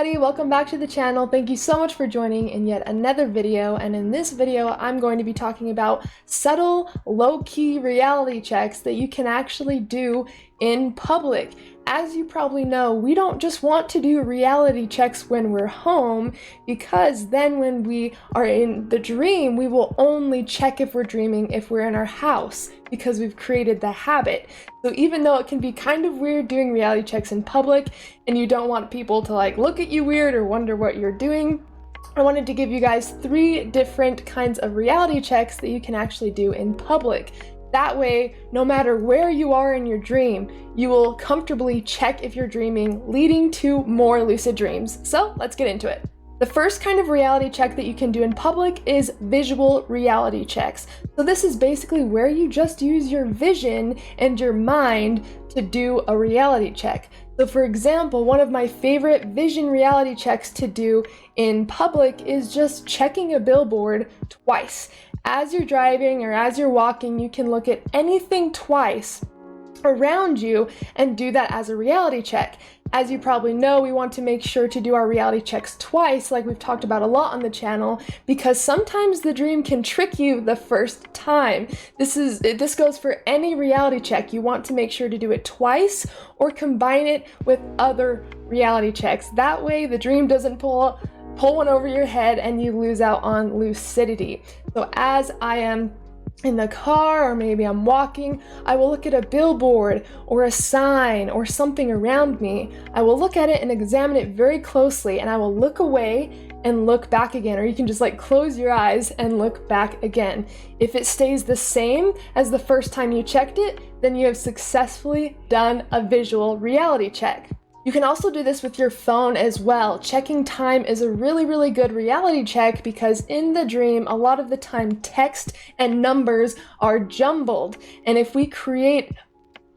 everybody, welcome back to the channel. Thank you so much for joining in yet another video, and in this video I'm going to be talking about subtle, low-key reality checks that you can actually do in public. As you probably know, we don't just want to do reality checks when we're home, because then when we are in the dream, we will only check if we're dreaming if we're in our house, because we've created the habit. So even though it can be kind of weird doing reality checks in public, and you don't want people to like look at you weird or wonder what you're doing, I wanted to give you guys 3 different kinds of reality checks that you can actually do in public. That way, no matter where you are in your dream, you will comfortably check if you're dreaming, leading to more lucid dreams. So let's get into it. The first kind of reality check that you can do in public is visual reality checks. So this is basically where you just use your vision and your mind to do a reality check. So for example, one of my favorite vision reality checks to do in public is just checking a billboard twice. As you're driving or as you're walking, you can look at anything twice around you and do that as a reality check. As you probably know, we want to make sure to do our reality checks twice, like we've talked about a lot on the channel, because sometimes the dream can trick you the first time. This goes for any reality check. You want to make sure to do it twice or combine it with other reality checks. That way the dream doesn't pull one over your head and you lose out on lucidity. So as I am in the car, or maybe I'm walking, I will look at a billboard or a sign or something around me. I will look at it and examine it very closely, and I will look away and look back again, or you can just like close your eyes and look back again. If it stays the same as the first time you checked it, then you have successfully done a visual reality check. You can also do this with your phone as well. Checking time is a really good reality check, because in the dream, a lot of the time text and numbers are jumbled. And if we create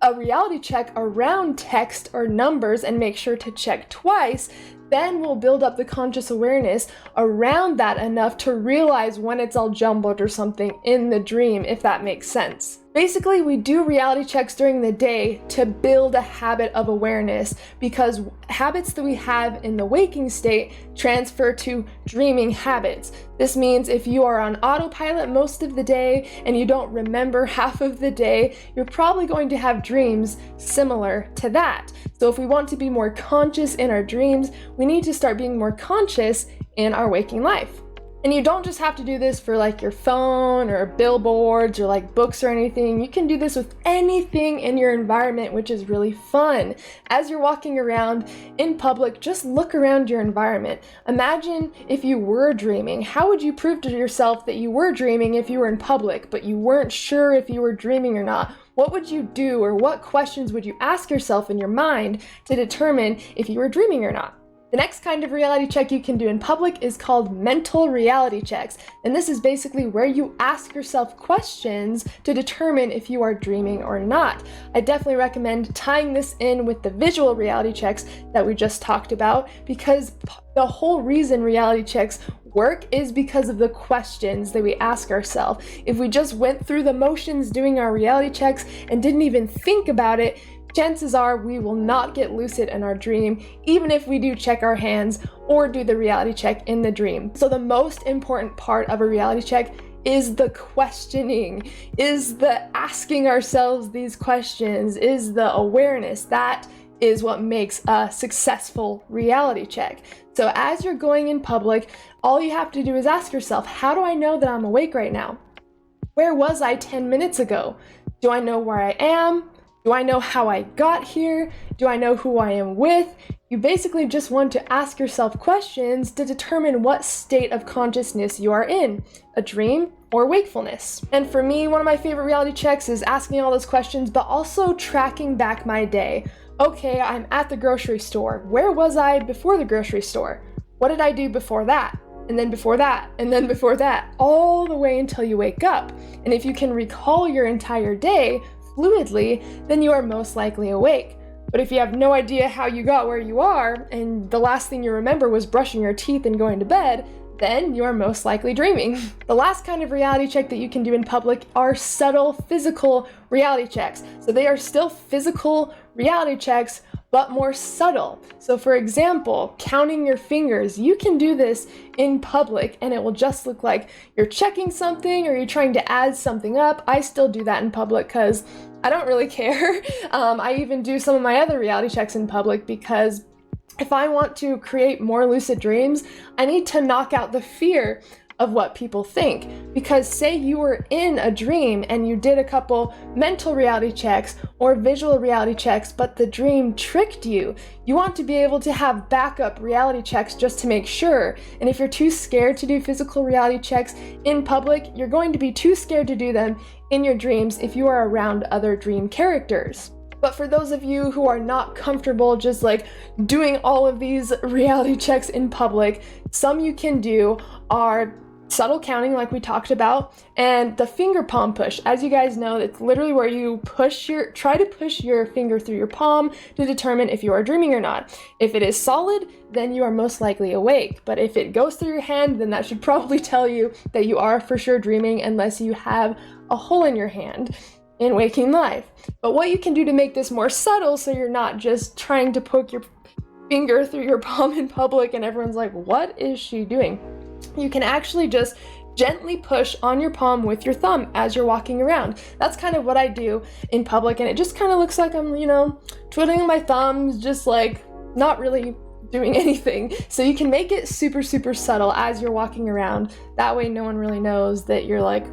a reality check around text or numbers and make sure to check twice, then we'll build up the conscious awareness around that enough to realize when it's all jumbled or something in the dream, if that makes sense. Basically, we do reality checks during the day to build a habit of awareness, because habits that we have in the waking state transfer to dreaming habits. This means if you are on autopilot most of the day and you don't remember half of the day, you're probably going to have dreams similar to that. So if we want to be more conscious in our dreams, we need to start being more conscious in our waking life. And you don't just have to do this for like your phone or billboards or like books or anything. You can do this with anything in your environment, which is really fun. As you're walking around in public, just look around your environment. Imagine if you were dreaming. How would you prove to yourself that you were dreaming if you were in public, but you weren't sure if you were dreaming or not? What would you do, or what questions would you ask yourself in your mind to determine if you were dreaming or not? The next kind of reality check you can do in public is called mental reality checks, and this is basically where you ask yourself questions to determine if you are dreaming or not. I definitely recommend tying this in with the visual reality checks that we just talked about, because the whole reason reality checks work is because of the questions that we ask ourselves. If we just went through the motions doing our reality checks and didn't even think about it, chances are we will not get lucid in our dream, even if we do check our hands or do the reality check in the dream. So the most important part of a reality check is the questioning, is the asking ourselves these questions, is the awareness. That is what makes a successful reality check. So as you're going in public, all you have to do is ask yourself, how do I know that I'm awake right now? Where was I 10 minutes ago? Do I know where I am? Do I know how I got here? Do I know who I am with? You basically just want to ask yourself questions to determine what state of consciousness you are in, a dream or wakefulness. And for me, one of my favorite reality checks is asking all those questions, but also tracking back my day. Okay, I'm at the grocery store. Where was I before the grocery store? What did I do before that? And then before that, and then before that, all the way until you wake up. And if you can recall your entire day fluidly, then you are most likely awake. But if you have no idea how you got where you are, and the last thing you remember was brushing your teeth and going to bed, then you are most likely dreaming. The last kind of reality check that you can do in public are subtle physical reality checks. So they are still physical reality checks, but more subtle. So for example, counting your fingers, you can do this in public and it will just look like you're checking something or you're trying to add something up. I still do that in public because I don't really care. I even do some of my other reality checks in public because if I want to create more lucid dreams, I need to knock out the fear of what people think. Because say you were in a dream and you did a couple mental reality checks or visual reality checks, but the dream tricked you. You want to be able to have backup reality checks just to make sure. And if you're too scared to do physical reality checks in public, you're going to be too scared to do them in your dreams if you are around other dream characters. But for those of you who are not comfortable just like doing all of these reality checks in public, some you can do are subtle counting like we talked about, and the finger palm push. As you guys know, it's literally where you try to push your finger through your palm to determine if you are dreaming or not. If it is solid, then you are most likely awake. But if it goes through your hand, then that should probably tell you that you are for sure dreaming unless you have a hole in your hand in waking life. But what you can do to make this more subtle so you're not just trying to poke your finger through your palm in public and everyone's like, what is she doing? You can actually just gently push on your palm with your thumb as you're walking around. That's kind of what I do in public, and it just kind of looks like I'm, twiddling my thumbs, just like not really doing anything. So you can make it super, super subtle as you're walking around. That way no one really knows that you're like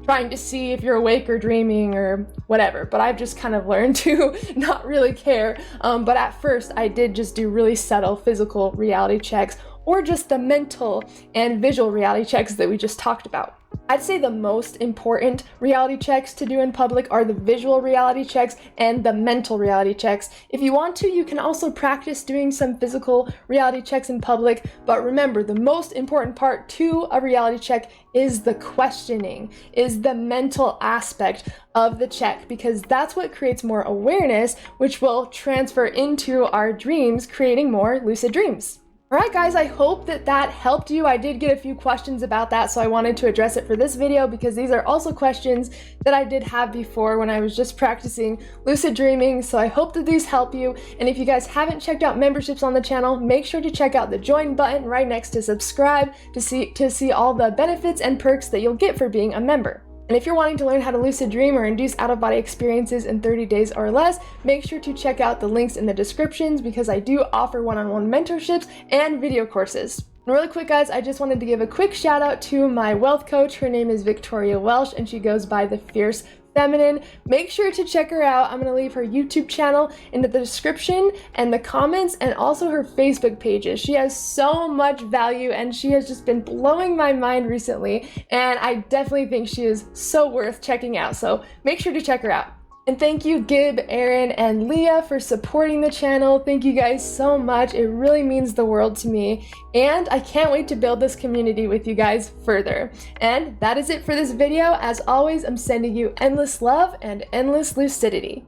trying to see if you're awake or dreaming or whatever. But I've just kind of learned to not really care. But at first I did just do really subtle physical reality checks, or just the mental and visual reality checks that we just talked about. I'd say the most important reality checks to do in public are the visual reality checks and the mental reality checks. If you want to, you can also practice doing some physical reality checks in public, but remember, the most important part to a reality check is the questioning, is the mental aspect of the check, because that's what creates more awareness, which will transfer into our dreams, creating more lucid dreams. Alright guys, I hope that helped you. I did get a few questions about that, so I wanted to address it for this video because these are also questions that I did have before when I was just practicing lucid dreaming, so I hope that these help you. And if you guys haven't checked out memberships on the channel, make sure to check out the join button right next to subscribe to see all the benefits and perks that you'll get for being a member. And if you're wanting to learn how to lucid dream or induce out-of-body experiences in 30 days or less, make sure to check out the links in the descriptions because I do offer one-on-one mentorships and video courses. And really quick guys, I just wanted to give a quick shout out to my wealth coach. Her name is Victoria Welsh and she goes by the Fierce Feminine. Make sure to check her out. I'm going to leave her YouTube channel in the description and the comments, and also her Facebook pages. She has so much value and she has just been blowing my mind recently, and I definitely think she is so worth checking out, so make sure to check her out. And thank you Gib, Aaron, and Leah for supporting the channel. Thank you guys so much. It really means the world to me. And I can't wait to build this community with you guys further. And that is it for this video. As always, I'm sending you endless love and endless lucidity.